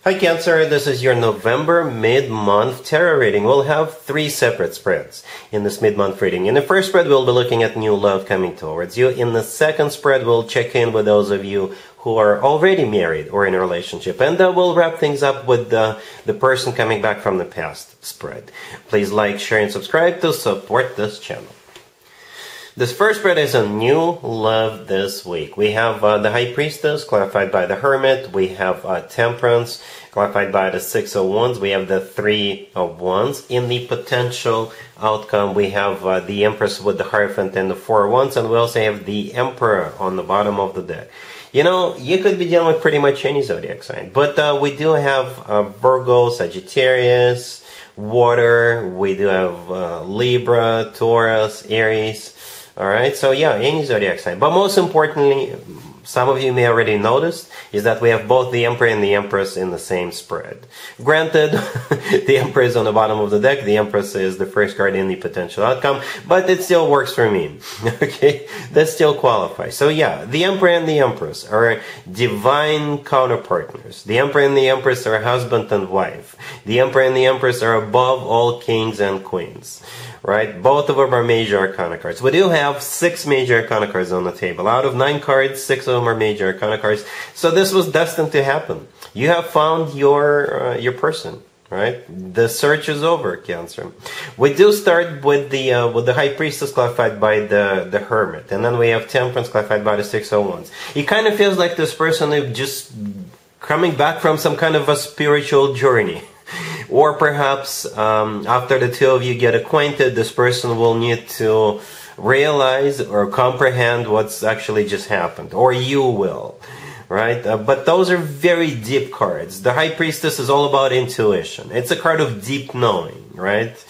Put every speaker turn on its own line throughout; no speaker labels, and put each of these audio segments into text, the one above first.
Hi Cancer, this is your November mid-month tarot reading. We'll have 3 separate spreads in this mid-month reading. In the first spread, we'll be looking at new love coming towards you. In the second spread, we'll check in with those of you who are already married or in a relationship. And we'll wrap things up with the person coming back from the past spread. Please like, share, and subscribe to support this channel. This first spread is a new love this week. We have the High Priestess, clarified by the Hermit. We have Temperance, clarified by the Six of Wands. We have the Three of Wands. In the potential outcome, we have the Empress with the Hierophant and the Four of Wands. And we also have the Emperor on the bottom of the deck. You know, you could be dealing with pretty much any zodiac sign. But we do have Virgo, Sagittarius, Water. We do have Libra, Taurus, Aries. Alright, so yeah, any zodiac sign. But most importantly, some of you may already noticed, is that we have both the Emperor and the Empress in the same spread. Granted, the Emperor is on the bottom of the deck, the Empress is the first card in the potential outcome, but it still works for me. Okay, that still qualifies. So yeah, the Emperor and the Empress are divine counterpartners. The Emperor and the Empress are husband and wife. The Emperor and the Empress are above all kings and queens. Right? Both of them are major arcana cards. We do have 6 major arcana cards on the table. Out of 9 cards, 6 of them are major arcana cards. So this was destined to happen. You have found your person. Right? The search is over, Cancer. We do start with the High Priestess, clarified by the Hermit. And then we have Temperance, clarified by the Six of Wands. It kind of feels like this person is just coming back from some kind of a spiritual journey. Or perhaps after the two of you get acquainted, this person will need to realize or comprehend what's actually just happened. Or you will. Right? But those are very deep cards. The High Priestess is all about intuition. It's a card of deep knowing. Right?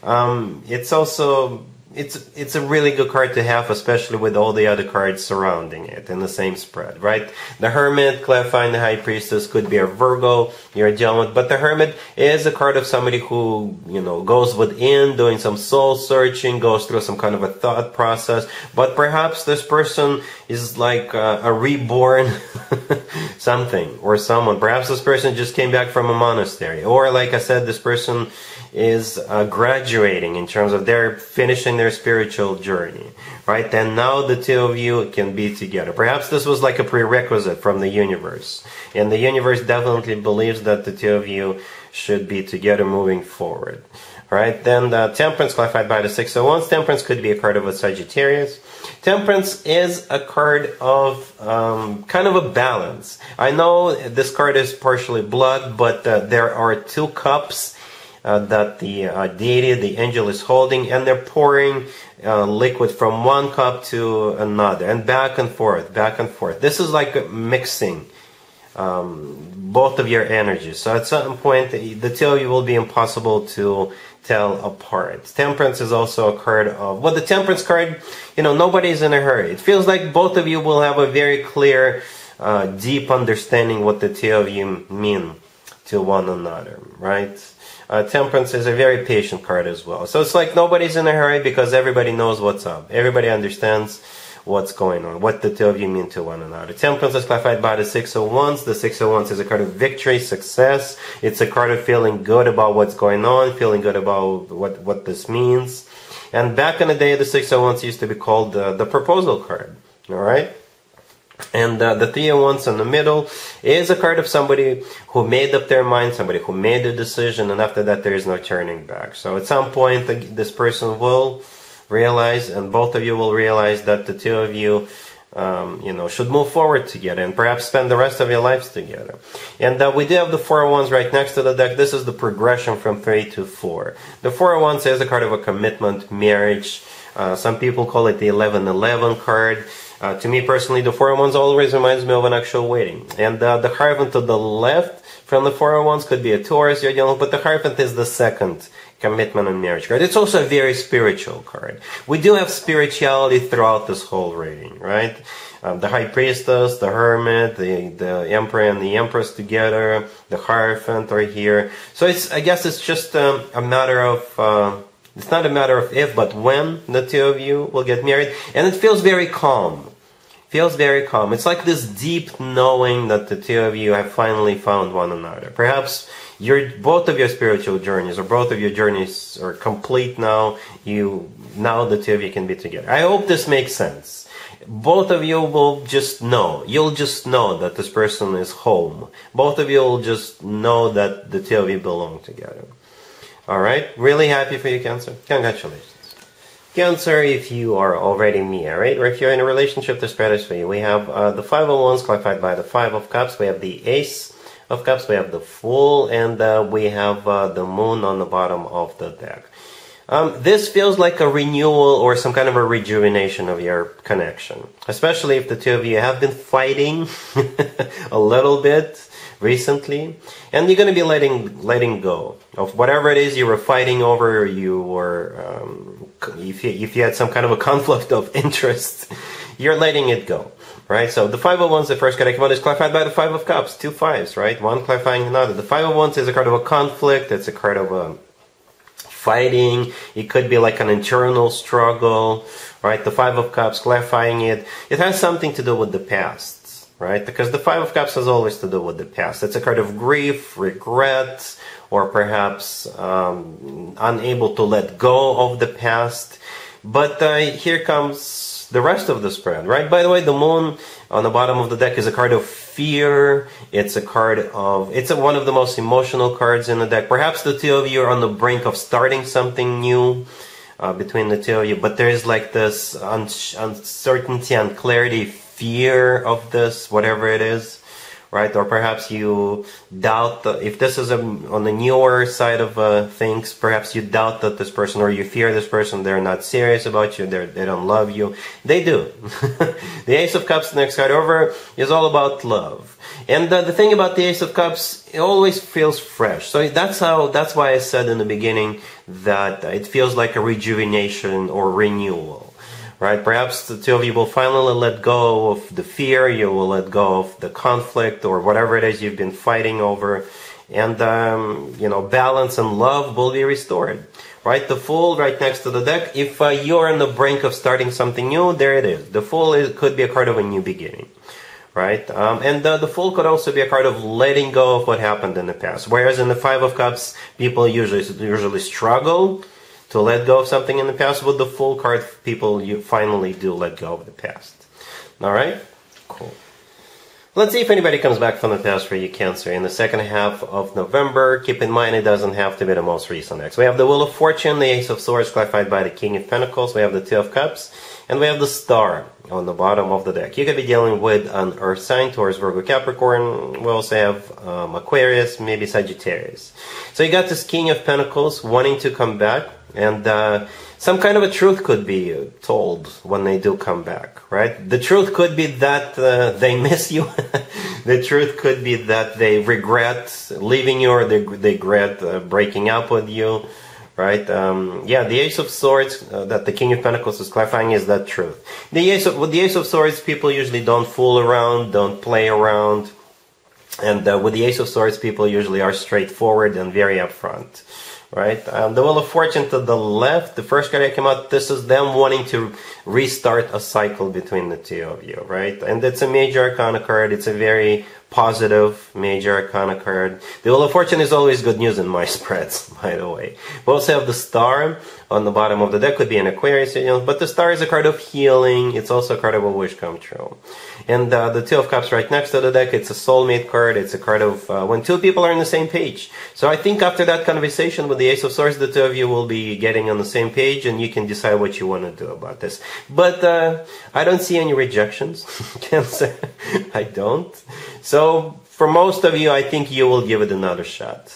It's also... It's a really good card to have, especially with all the other cards surrounding it in the same spread, right? The Hermit, clarifying the High Priestess, could be a Virgo you're dealing with, but the Hermit is a card of somebody who, you know, goes within, doing some soul searching, goes through some kind of a thought process, but perhaps this person is like a reborn something or someone. Perhaps this person just came back from a monastery, or like I said, this person is graduating in terms of they're finishing their spiritual journey, right? And now the two of you can be together. Perhaps this was like a prerequisite from the universe, and the universe definitely believes that the two of you should be together moving forward, right? Then the Temperance, clarified by the Six of Wands. Temperance could be a card of a Sagittarius. Temperance is a card of kind of a balance. I know this card is partially blood, but there are 2 cups that the deity, the angel, is holding, and they're pouring liquid from one cup to another, and back and forth, back and forth. This is like mixing both of your energies. So at some point, the two of you will be impossible to tell apart. Temperance is also a card of, well, the Temperance card, you know, nobody's in a hurry. It feels like both of you will have a very clear, deep understanding what the two of you mean to one another, right? Temperance is a very patient card as well. So it's like nobody's in a hurry because everybody knows what's up. Everybody understands what's going on, what the two of you mean to one another. Temperance is clarified by the Six of Wands. The Six of Wands is a card of victory, success. It's a card of feeling good about what's going on, feeling good about what this means. And back in the day, the Six of Wands used to be called the proposal card. All right? And the Three of Wands in the middle is a card of somebody who made up their mind, somebody who made a decision, and after that there is no turning back. So at some point this person will realize, and both of you will realize, that the two of you, you know, should move forward together and perhaps spend the rest of your lives together. And we do have the Four of Wands right next to the deck. This is the progression from 3 to 4. The Four of Wands is a card of a commitment, marriage. Some people call it the 1111 card. To me personally, the Four of Wands always reminds me of an actual wedding. And the Hierophant to the left from the Four of Wands could be a Taurus you're dealing with, but the Hierophant is the second commitment and marriage card. It's also a very spiritual card. We do have spirituality throughout this whole reading, right? The High Priestess, the Hermit, the Emperor and the Empress together, the Hierophant are here. So I guess it's just a matter of... it's not a matter of if, but when the two of you will get married. And it feels very calm. Feels very calm. It's like this deep knowing that the two of you have finally found one another. Perhaps both of your spiritual journeys or both of your journeys are complete now. Now the two of you can be together. I hope this makes sense. Both of you will just know. You'll just know that this person is home. Both of you will just know that the two of you belong together. Alright? Really happy for you, Cancer. Congratulations. Cancer, if you are already me, alright? Or if you're in a relationship, the spread is for you. We have the Five of Wands clarified by the Five of Cups. We have the Ace of Cups. We have the Fool. And we have the Moon on the bottom of the deck. This feels like a renewal or some kind of a rejuvenation of your connection. Especially if the two of you have been fighting a little bit recently, and you're going to be letting go of whatever it is you were fighting over. You were if you had some kind of a conflict of interest, you're letting it go, right? So the Five of Wands, the first card I came out, is clarified by the Five of Cups. Two fives, right? One clarifying another. The Five of Wands is a card of a conflict. It's a card of a fighting. It could be like an internal struggle, right? The Five of Cups, clarifying it. It has something to do with the past. Right? Because the Five of Cups has always to do with the past. It's a card of grief, regret, or perhaps unable to let go of the past. But here comes the rest of the spread, right? By the way, the Moon on the bottom of the deck is a card of fear. It's a card of, one of the most emotional cards in the deck. Perhaps the two of you are on the brink of starting something new between the two of you, but there is like this uncertainty, unclarity, fear of this, whatever it is, right? Or perhaps you doubt that if this is on the newer side of things, perhaps you doubt that this person, or you fear this person, they're not serious about you, they don't love you. They do. The Ace of Cups, the next card over, is all about love. And the thing about the Ace of Cups, it always feels fresh. So that's why I said in the beginning that it feels like a rejuvenation or renewal. Right? Perhaps the two of you will finally let go of the fear, you will let go of the conflict or whatever it is you've been fighting over, and balance and love will be restored. Right? The Fool right next to the deck. If you're on the brink of starting something new, there it is. The Fool could be a card of a new beginning. Right? And the Fool could also be a card of letting go of what happened in the past. Whereas in the Five of Cups, people usually struggle to let go of something in the past. With the Fool card, people finally do let go of the past. Alright? Cool. Let's see if anybody comes back from the past for you, Cancer, in the second half of November. Keep in mind, it doesn't have to be the most recent X. We have the Wheel of Fortune, the Ace of Swords, clarified by the King of Pentacles. We have the Two of Cups, and we have the Star on the bottom of the deck. You could be dealing with an Earth sign, Taurus, Virgo, Capricorn. We also have Aquarius, maybe Sagittarius. So you got this King of Pentacles wanting to come back. And some kind of a truth could be told when they do come back, right? The truth could be that they miss you. The truth could be that they regret leaving you, or they regret breaking up with you, right? The Ace of Swords that the King of Pentacles is clarifying is that truth. With the Ace of Swords, people usually don't fool around, don't play around. And with the Ace of Swords, people usually are straightforward and very upfront. Right? The Wheel of Fortune to the left, the first card that came out, this is them wanting to restart a cycle between the two of you, right? And it's a major arcana card. It's a very positive major arcana card. The Wheel of Fortune is always good news in my spreads, by the way. We also have the Star on the bottom of the deck. Could be an Aquarius, but the Star is a card of healing. It's also a card of a wish come true. And the Two of Cups right next to the deck, it's a soulmate card. It's a card of when two people are on the same page. So I think after that conversation with the Ace of Swords, the two of you will be getting on the same page, and you can decide what you want to do about this. But I don't see any rejections, Cancer. I don't. So for most of you, I think you will give it another shot.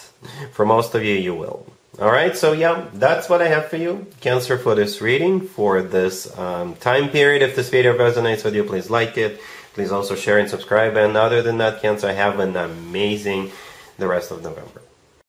For most of you, you will. Alright, so yeah, that's what I have for you, Cancer, for this reading, for this time period. If this video resonates with you, please like it. Please also share and subscribe. And other than that, Cancer, have an amazing the rest of November.